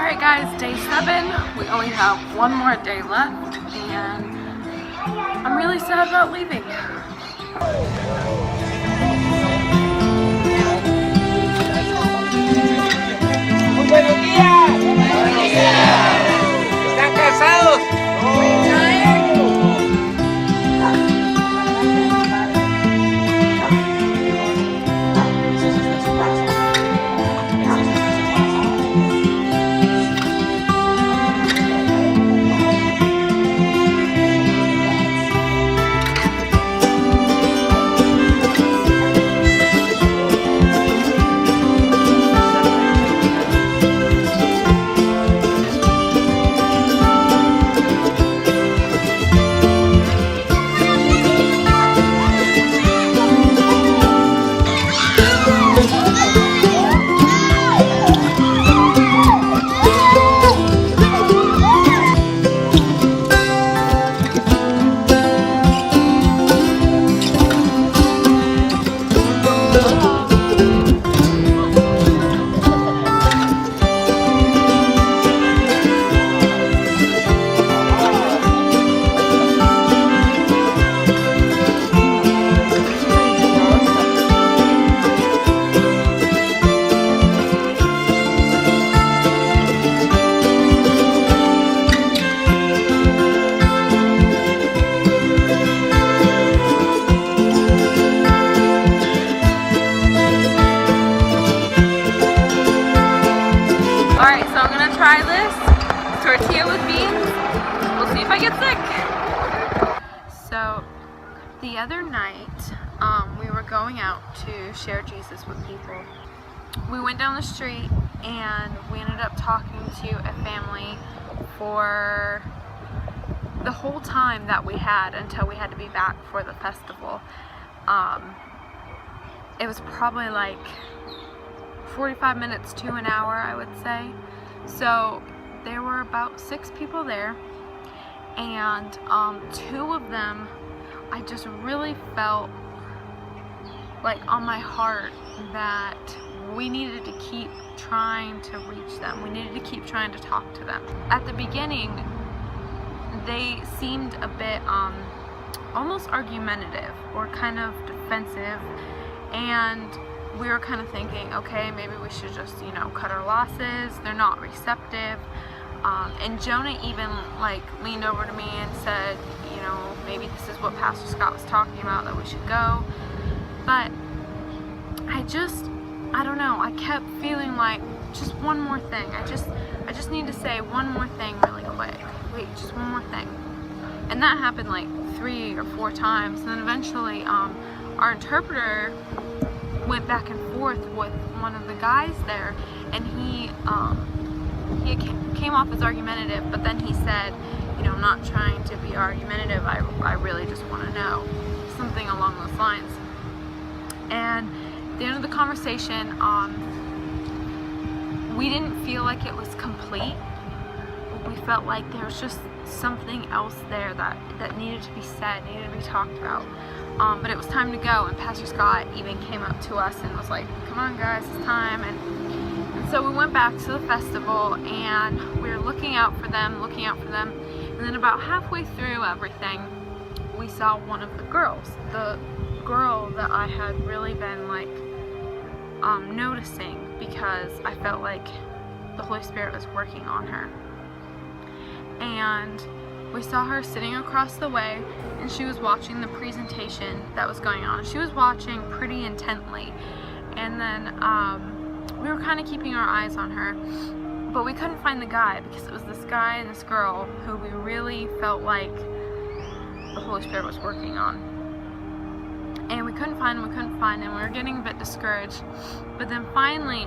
Alright guys, day 7. We only have one more day left and I'm really sad about leaving. ¡Buenos días! ¡Buenos días! ¿Están cansados? Try this tortilla with beans. We'll see if I get sick. So the other night we were going out to share Jesus with people. We went down the street and we ended up talking to a family for the whole time that we had until we had to be back for the festival. It was probably like 45 minutes to an hour, I would say. So there were about 6 people there, and 2 of them I just really felt like on my heart that we needed to keep trying to reach them. We needed to keep trying to talk to them. At the beginning they seemed a bit almost argumentative or kind of defensive, and we were kind of thinking, okay, maybe we should just, you know, cut our losses. They're not receptive. And Jonah even like leaned over to me and said, you know, maybe this is what Pastor Scott was talking about, that we should go. But I don't know, I kept feeling like just one more thing. I just need to say one more thing really quick. Wait, just one more thing. And that happened like 3 or 4 times. And then eventually our interpreter went back and forth with one of the guys there, and he came off as argumentative, but then he said, you know, I'm not trying to be argumentative, I really just want to know, something along those lines. And at the end of the conversation, we didn't feel like it was complete. We felt like there was just something else there that needed to be said, needed to be talked about. But it was time to go, and Pastor Scott even came up to us and was like, come on guys, it's time. And so we went back to the festival and we were looking out for them, and then about halfway through everything we saw one of the girls, the girl that I had really been like noticing, because I felt like the Holy Spirit was working on her. And we saw her sitting across the way, and she was watching the presentation that was going on. She was watching pretty intently, and then we were kind of keeping our eyes on her, but we couldn't find the guy, because it was this guy and this girl who we really felt like the Holy Spirit was working on. And we couldn't find him, we were getting a bit discouraged. But then finally,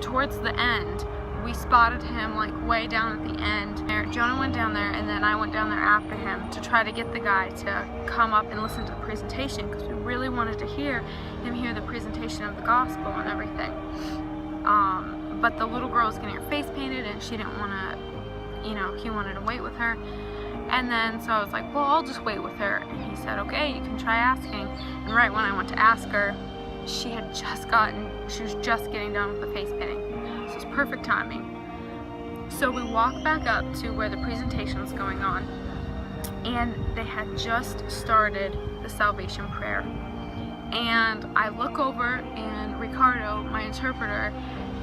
towards the end, we spotted him like way down at the end. Jonah went down there, and then I went down there after him to try to get the guy to come up and listen to the presentation, because we really wanted to hear the presentation of the gospel and everything. But the little girl was getting her face painted, and she didn't want to, you know, he wanted to wait with her. And then so I was like, well, I'll just wait with her. And he said, okay, you can try asking. And right when I went to ask her, she was just getting done with the face painting. So it was perfect timing. So we walk back up to where the presentation was going on, and they had just started the salvation prayer. And I look over, and Ricardo, my interpreter,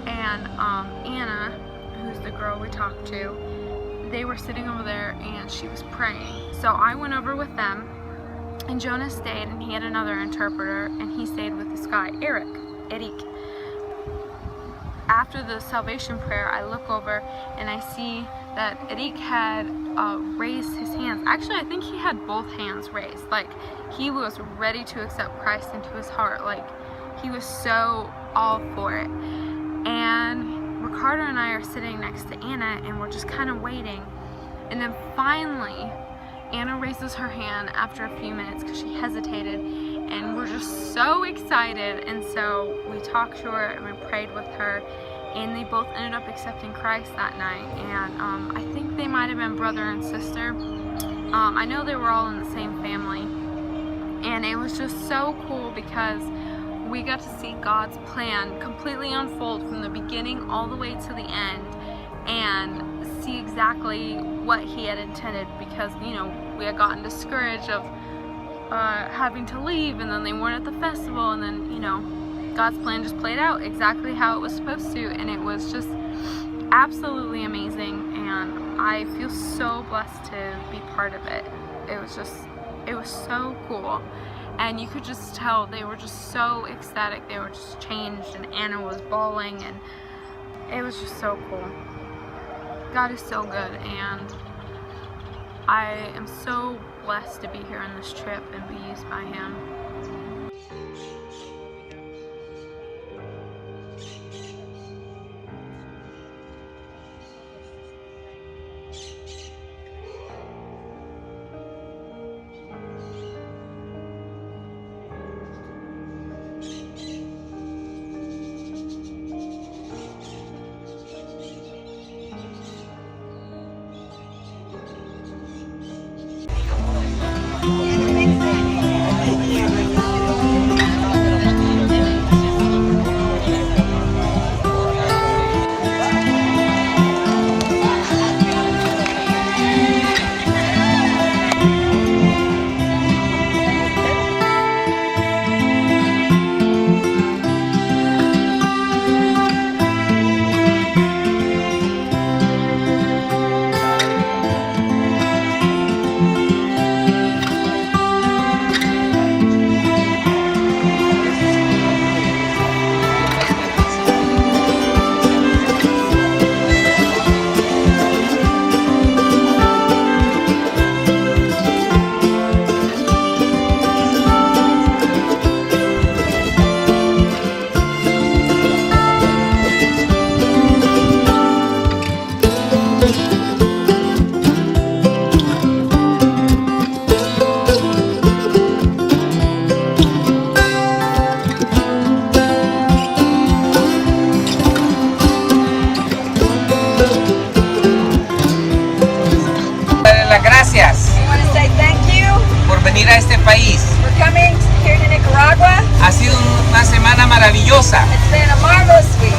and Anna, who's the girl we talked to, they were sitting over there and she was praying. So I went over with them, and Jonas stayed, and he had another interpreter, and he stayed with this guy, Eric. After the salvation prayer, I look over and I see that Eric had raised his hands. Actually, I think he had both hands raised. Like, he was ready to accept Christ into his heart. Like, he was so all for it. And Ricardo and I are sitting next to Anna, and we're just kind of waiting. And then finally, Anna raises her hand after a few minutes because she hesitated, and we're just so excited. And so we talked to her and we prayed with her, and they both ended up accepting Christ that night. And I think they might have been brother and sister. I know they were all in the same family, and it was just so cool because we got to see God's plan completely unfold from the beginning all the way to the end, and see exactly what he had intended, because, you know, we had gotten discouraged of having to leave, and then they weren't at the festival, and then, you know, God's plan just played out exactly how it was supposed to, and it was just absolutely amazing, and I feel so blessed to be part of it. It was so cool, and you could just tell they were just so ecstatic. They were just changed, and Anna was bawling, and it was just so cool. God is so good, and I am so blessed to be here on this trip and be used by Him. Gracias. We want to say thank you por venir a este país. for coming here to Nicaragua. Ha sido una semana maravillosa. It's been a marvelous week.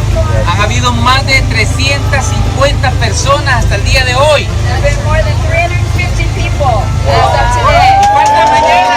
Han habido más de 350 personas hasta el día de hoy. There have been more than 350 people as of today. Y falta mañana.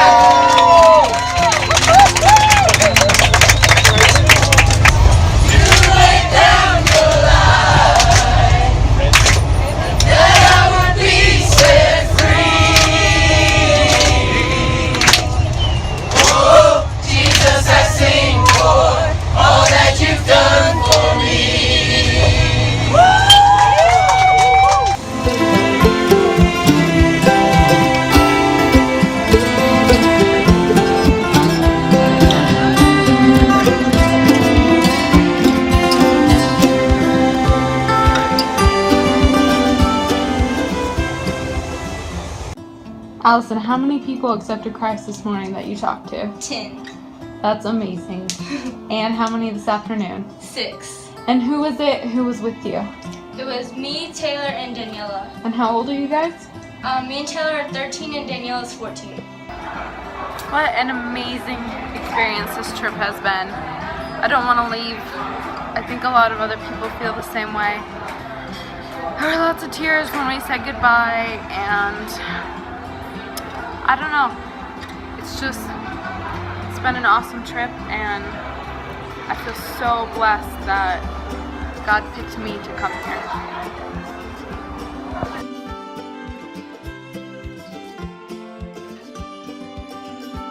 Allison, how many people accepted Christ this morning that you talked to? 10. That's amazing. And how many this afternoon? 6. And who was it who was with you? It was me, Taylor, and Daniela. And how old are you guys? Me and Taylor are 13 and Daniela is 14. What an amazing experience this trip has been. I don't want to leave. I think a lot of other people feel the same way. there were lots of tears when we said goodbye, and I don't know. It's been an awesome trip, and I feel so blessed that God picked me to come here.